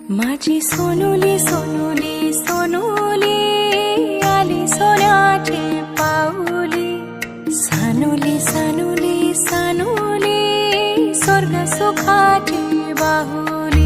माझी सोनुली सोनुली सोनुली आली सोन्याची पाऊली। सानुली सानुली सानुली स्वर्ग सुखाची बाहुली।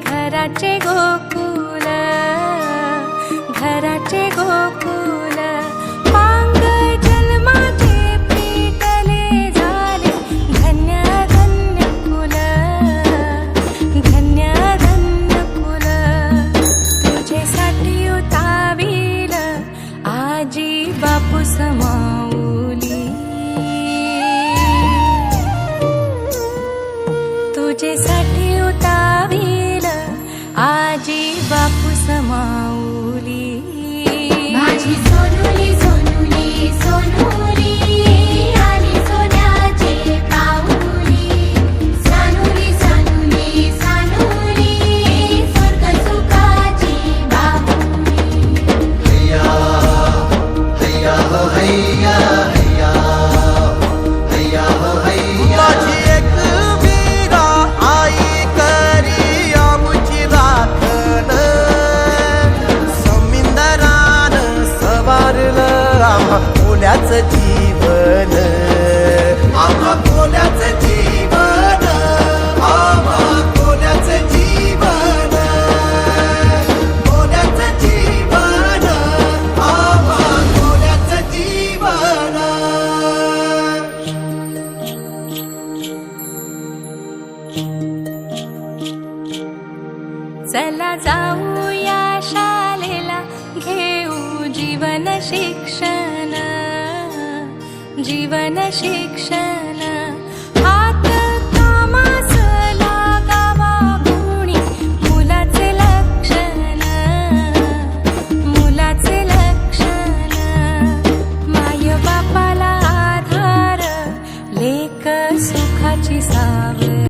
घराचे गोकुल घराचे गोकुल पांग जन्माचे पेटले झाले धन्य धन्य कुल धन्य धन्य कुल। तुझ्यासाठी उतावील आजी बापू समाऊली। तुझ्यासाठी उतावील आजी बापू समाऊली। माझी सोनुली सोनुली सोनुली आली सोन्याची पाऊली। सानुली सानुली सानुली स्वर्ग सुखाची बाहुली। हैया हैया हो हैया हैया हैया हो हैया। माझी एक वीरा आई करी आमुची राखण। समिंदरान सवारलं आम्हा कोल्याचं जीवन। आम्हा कोल्याचं जीवन आम्हा कोल्याचं जीवन। कोल्याचं जीवन आम्हा कोल्याचं जीवन। चला जाऊया शाळेला घेऊ जीवन शिक्षण जीवन शिक्षण।